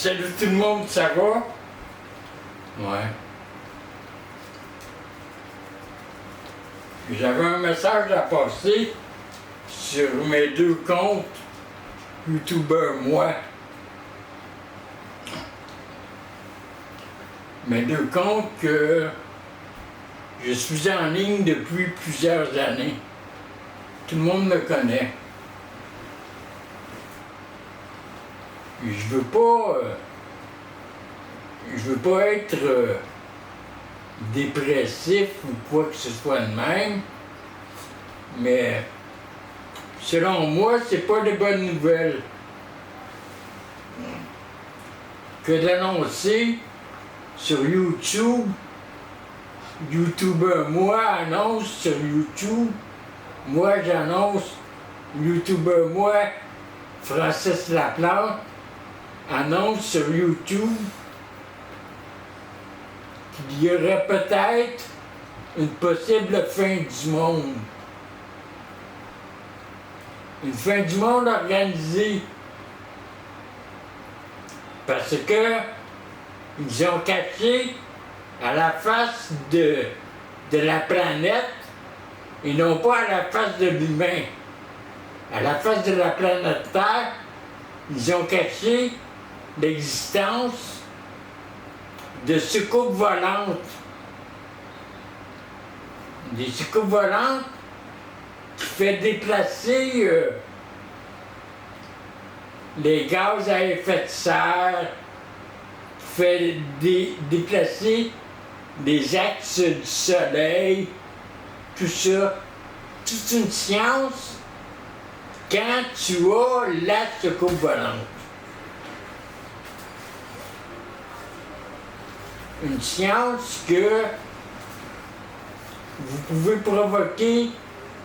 Salut tout le monde, ça va? Ouais. J'avais un message à passer sur mes deux comptes YouTuber moi. Mes deux comptes que je suis en ligne depuis plusieurs années. Tout le monde me connaît. Je veux pas être dépressif ou quoi que ce soit de même, mais selon moi, c'est pas de bonnes nouvelles que d'annoncer sur YouTube. YouTuber moi annonce sur YouTube, moi j'annonce YouTuber moi, Francis Laplante annonce sur YouTube qu'il y aurait peut-être une possible fin du monde. Une fin du monde organisée. Parce que ils ont caché à la face de la planète et non pas à la face de l'humain. À la face de la planète Terre, ils ont caché l'existence de soucoupes volantes. Des soucoupes volantes qui fait déplacer les gaz à effet de serre, qui fait déplacer les axes du soleil, tout ça. Toute une science quand tu as la soucoupe volante. Une science que vous pouvez provoquer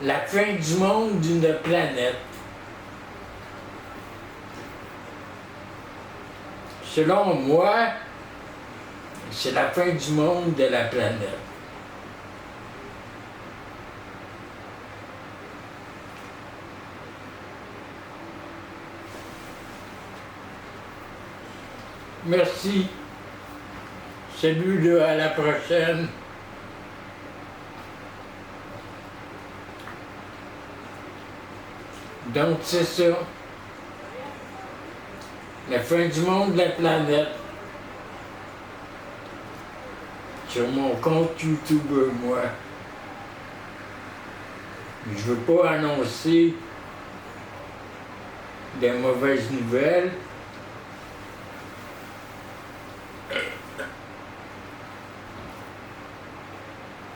la fin du monde d'une planète. Selon moi, c'est la fin du monde de la planète. Merci. Salut, à la prochaine. Donc c'est ça. La fin du monde de la planète. Sur mon compte YouTuber moi. Je veux pas annoncer des mauvaises nouvelles.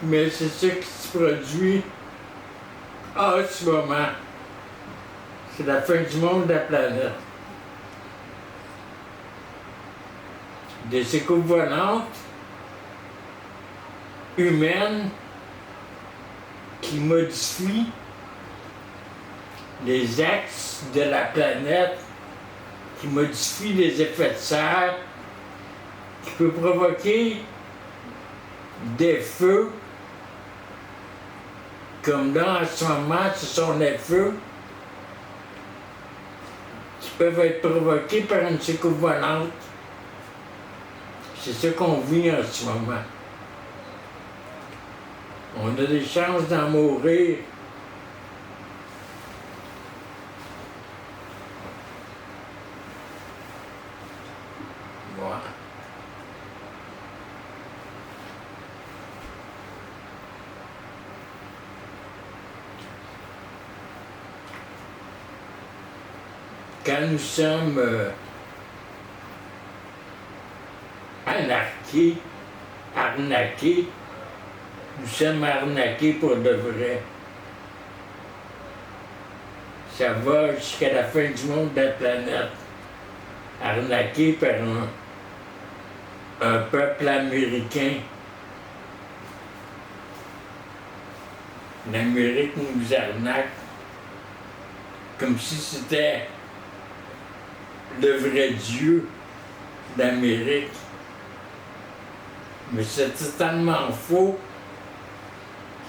Mais c'est ce qui se produit en ce moment. C'est la fin du monde de la planète. Des soucoupes volantes humaines qui modifient les axes de la planète, qui modifient les effets de serre, qui peut provoquer des feux, comme là en ce moment, ce sont les feux qui peuvent être provoqués par une soucoupe volante. C'est ce qu'on vit en ce moment. On a des chances d'en mourir. Voilà. Quand nous sommes arnaqués, nous sommes arnaqués pour de vrai. Ça va jusqu'à la fin du monde de la planète. Arnaqués par un peuple américain. L'Amérique nous arnaque comme si c'était le vrai Dieu d'Amérique. Mais c'est totalement faux.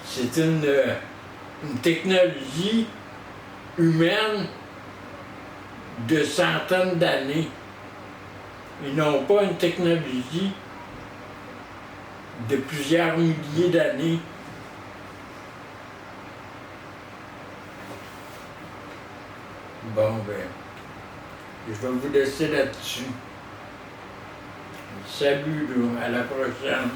C'est une technologie humaine de centaines d'années. Ils n'ont pas une technologie de plusieurs milliers d'années. Bon, ben, je vais vous laisser là-dessus. Salut, là, à la prochaine.